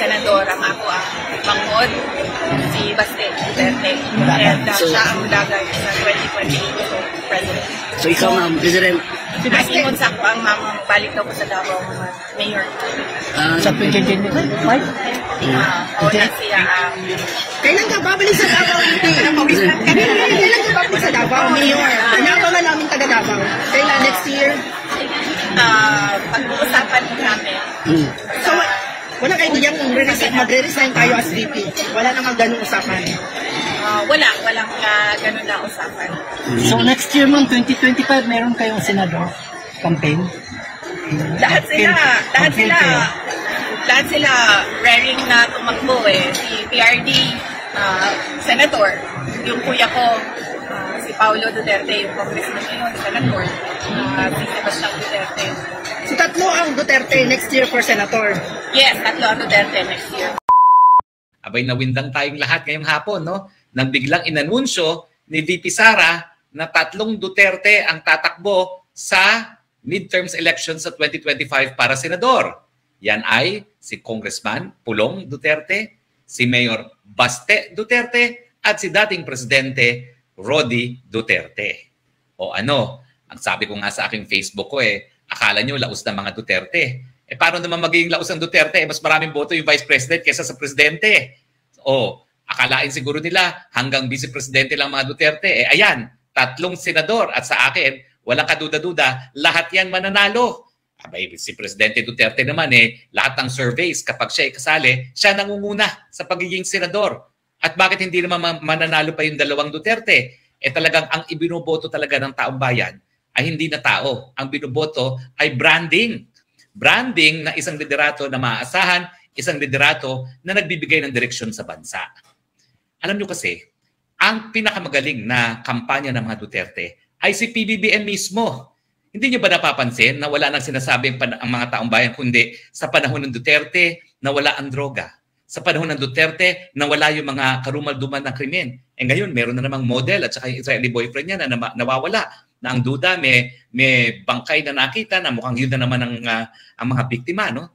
senador ang ako ang bangod, si Baste Duterte. And siya ang dagay sa 2028 president. So ikaw, ma'am, President? As ingon sa ako ang balik daw ko sa Davao, mayor. Sa 2025? O na siya Kailan ka babalik sa Davao? Kailan ka babalik sa Davao, Mayor? Inabangan namin taga Davao. Kailan next year? Pag-uusapan mo namin. So, wala kayo diyan kung magre-resign kayo as VP? Wala namang ganung usapan? Walang ganun na usapan. So next year, ma'am, 2025, meron kayong senador campaign? Lahat sila raring na tumakbo Si PRD, senator. Yung kuya ko, si Paulo Duterte, yung congressman ngayon, senator. Si Sebastian Duterte. So tatlo ang Duterte next year for senator? Yes, tatlo ang Duterte next year. Abay, nawindang tayong lahat ngayong hapon, no? Nang biglang inanunsyo ni VP Sara na tatlong Duterte ang tatakbo sa midterms elections sa 2025 para senador. Yan ay si Congressman Pulong Duterte, si Mayor Baste Duterte, at si dating Presidente Rody Duterte. O ano, ang sabi ko nga sa aking Facebook ko akala nyo laos na mga Duterte. Paano naman magiging laos ang Duterte? Mas maraming boto yung Vice President kaysa sa Presidente. O, akalain siguro nila hanggang Vice Presidente lang mga Duterte. Ayan, tatlong senador at sa akin, walang kaduda-duda, lahat yan mananalo. Abay, si Presidente Duterte naman lahat ng surveys kapag siya ay kasali, siya nangunguna sa pagiging senador. At bakit hindi naman mananalo pa yung dalawang Duterte? Talagang ang ibinoboto talaga ng taong bayan ay hindi na tao. Ang binoboto ay branding. Branding na isang liderato na maaasahan, isang liderato na nagbibigay ng direksyon sa bansa. Alam nyo kasi, ang pinakamagaling na kampanya ng mga Duterte ay si PBBM mismo. Hindi nyo ba napapansin na wala nang sinasabi ang mga taong bayan kundi sa panahon ng Duterte nawala ang droga? Sa panahon ng Duterte nawala yung mga karumal-duman ng krimen. Ngayon, meron na namang model at saka yung Israeli boyfriend niya na nawawala. Na ang duda, may bangkay na nakita na mukhang yun na naman ang mga biktima. No?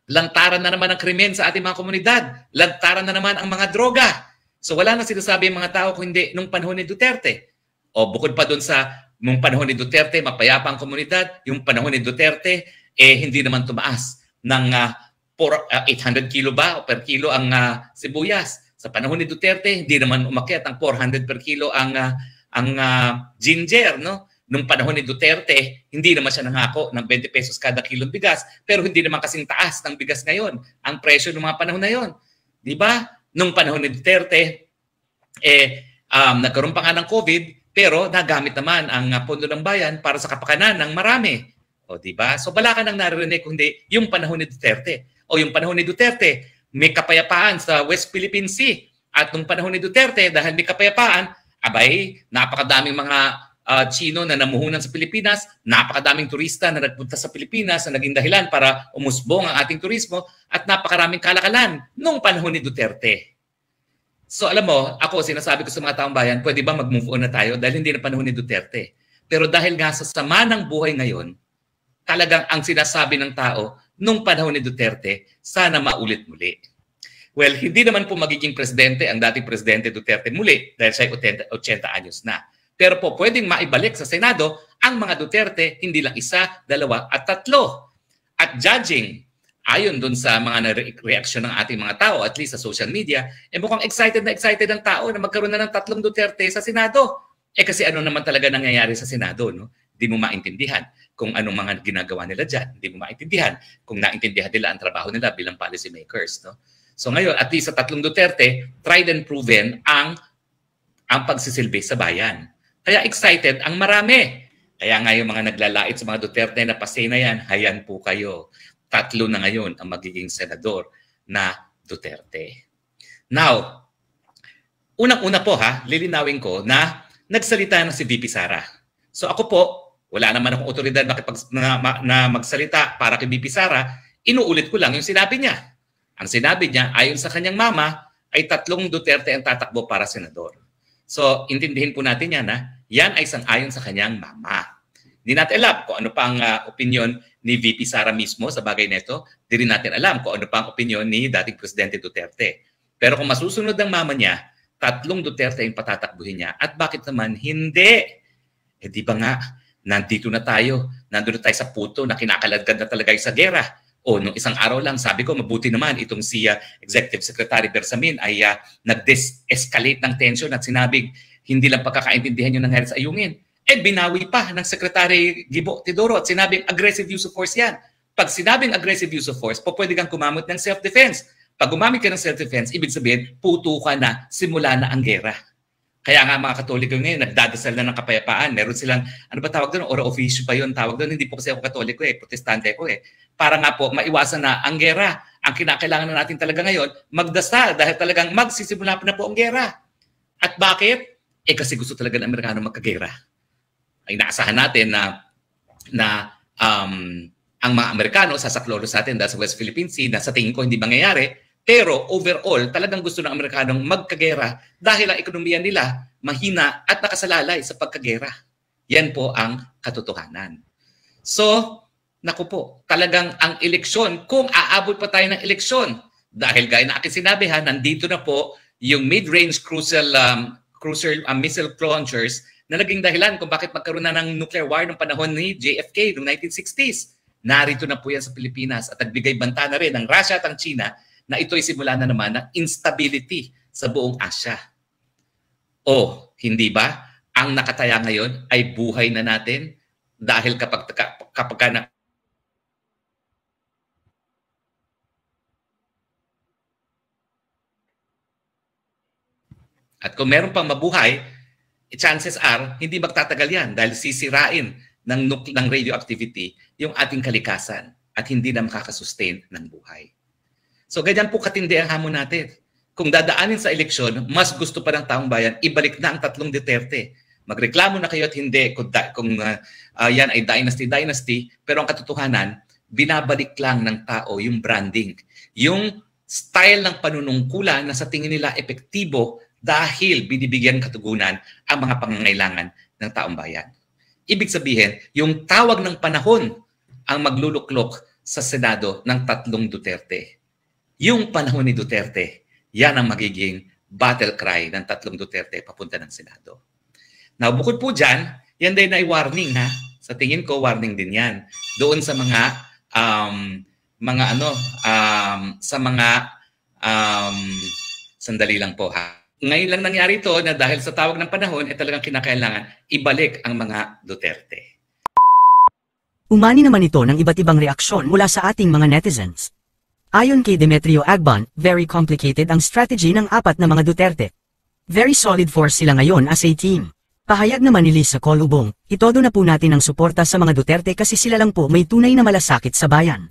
Lantaran na naman ang krimen sa ating mga komunidad. Lantaran na naman ang mga droga. So wala na sinasabi ang mga tao kundi nung panahon ni Duterte. O bukod pa doon sa nung panahon ni Duterte, mapayapa ang komunidad. Yung panahon ni Duterte, hindi naman tumaas ng 800 kilo ba o per kilo ang sibuyas. Sa panahon ni Duterte, hindi naman umakyat ang 400 per kilo ang ginger. No? Nung panahon ni Duterte, hindi naman siya nangako ng 20 pesos kada kilong bigas. Pero hindi naman kasing taas ng bigas ngayon. Ang presyo ng mga panahon na yon. Di ba? Nung panahon ni Duterte, nagkaroon pa nga ng COVID, pero nagamit naman ang pondo ng bayan para sa kapakanan ng marami. O di ba? So wala ka nang naririnig kundi yung panahon ni Duterte. O yung panahon ni Duterte, may kapayapaan sa West Philippine Sea. At nung panahon ni Duterte, dahil may kapayapaan, abay, napakadaming mga Chino na namuhunan sa Pilipinas, napakadaming turista na nagpunta sa Pilipinas na naging dahilan para umusbong ang ating turismo at napakaraming kalakalan nung panahon ni Duterte. So alam mo, ako sinasabi ko sa mga taong bayan, pwede ba mag-move on na tayo dahil hindi na panahon ni Duterte. Pero dahil nga sa sama ng buhay ngayon, talagang ang sinasabi ng tao, nung panahon ni Duterte, sana maulit muli. Well, hindi naman po magiging presidente ang dating Presidente Duterte muli dahil siya ay 80 anyos na. Pero po pwedeng maibalik sa Senado ang mga Duterte, hindi lang isa, dalawa at tatlo. At judging, ayon dun sa mga reaksyon ng ating mga tao, at least sa social media, mukhang excited na excited ang tao na magkaroon na ng tatlong Duterte sa Senado. Kasi ano naman talaga nangyayari sa Senado, no? Hindi mo maintindihan kung anong mga ginagawa nila dyan. Hindi mo maintindihan kung naintindihan nila ang trabaho nila bilang policy makers, no? So ngayon, at least sa tatlong Duterte, tried and proven ang pagsisilbi sa bayan. Kaya excited ang marami. Kaya nga yung mga naglalait sa mga Duterte na pasay na yan, hayan po kayo. Tatlo na ngayon ang magiging senador na Duterte. Now, unang-una po lilinawin ko na nagsalita na si VP Sara. So ako po, wala naman akong otoridad na magsalita para kay VP Sara, inuulit ko lang yung sinabi niya. Ang sinabi niya, ayon sa kanyang mama, ay tatlong Duterte ang tatakbo para senador. So, intindihin po natin yan, yan ay sang-ayon sa kanyang mama. Hindi natin alam kung ano pa ang opinion ni VP Sara mismo sa bagay nito. Di rin natin alam kung ano pa ang opinion ni dating Presidente Duterte. Pero kung masusunod ang mama niya, 3 Duterte yung patatakbuhin niya. At bakit naman hindi? Eh di ba nga, nandito na tayo. Nandito na tayo sa puto na kinakaladkad na talaga sa gera. O nung isang araw lang, sabi ko, mabuti naman itong si Executive Secretary Bersamin ay nag-escalate ng tension at sinabing hindi lang pagkakaintindihan yung nangyari sa Ayungin. Eh binawi pa ng Secretary Gibo Teodoro at sinabing aggressive use of force yan. Pag sinabing aggressive use of force, pwede kang kumamit ng self-defense. Pag gumamit ka ng self-defense, ibig sabihin, puto ka na, simula na ang gera. Kaya nga mga Katoliko ngayon, nagdadasal na ng kapayapaan. Meron silang, ano ba tawag doon? Ora officio pa yun tawag doon. Hindi po kasi ako Katoliko protestante ko Para nga po, maiwasan na ang gera. Ang kinakailangan na natin talaga ngayon, magdasal dahil talagang magsisimula pa na po ang gera. At bakit? Kasi gusto talaga ng Amerikano magkagera. Ay naasahan natin na ang mga Amerikano sasaklolo sa atin dahil sa West Philippine Sea na sa tingin ko hindi mangyayari. Pero overall, talagang gusto ng Amerikanong magkagera dahil ang ekonomiya nila mahina at nakasalalay sa pagkagera. Yan po ang katotohanan. So, naku po, talagang ang eleksyon, kung aabot pa tayo ng eleksyon, dahil gaya na aking sinabi nandito na po yung mid-range cruiser missile launchers na naging dahilan kung bakit magkaroon na ng nuclear war ng panahon ni JFK noong 1960s. Narito na po yan sa Pilipinas at nagbigay banta na rin ng Russia at ang China na ito'y simula na naman ng instability sa buong Asia. O, hindi ba? Ang nakataya ngayon ay buhay na natin dahil kapag na at kung meron pang mabuhay, chances are, hindi magtatagal yan dahil sisirain ng radioactivity yung ating kalikasan at hindi na makakasustain ng buhay. So ganyan po katindi ang hamon natin. Kung dadaanin sa eleksyon, mas gusto pa ng taong bayan, ibalik na ang 3 Duterte. Magreklamo na kayo at hindi kung yan ay dynasty, pero ang katotohanan, binabalik lang ng tao yung branding. Yung style ng panunungkulan na sa tingin nila epektibo dahil binibigyan katugunan ang mga pangangailangan ng taong bayan. Ibig sabihin, yung tawag ng panahon ang magluluklok sa Senado ng 3 Duterte. Yung panahon ni Duterte, yan ang magiging battle cry ng 3 Duterte papunta ng Senado. Now, bukod po dyan, yan din ay warning Sa tingin ko, warning din yan. Doon sa sandali lang po Ngayon lang nangyari ito na dahil sa tawag ng panahon, talagang kinakailangan ibalik ang mga Duterte. Umani naman ito ng iba't ibang reaksyon mula sa ating mga netizens. Ayon kay Demetrio Agban, very complicated ang strategy ng 4 na mga Duterte. Very solid force sila ngayon as a team. Pahayag naman ni Lisa Colubong, itodo na po natin ang suporta sa mga Duterte kasi sila lang po may tunay na malasakit sa bayan.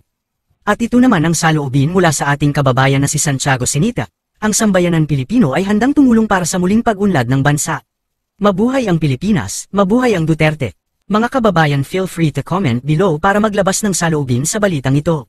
At ito naman ang saloobin mula sa ating kababayan na si Santiago Sinita. Ang sambayanan Pilipino ay handang tumulong para sa muling pag-unlad ng bansa. Mabuhay ang Pilipinas, mabuhay ang Duterte. Mga kababayan, feel free to comment below para maglabas ng saloobin sa balitang ito.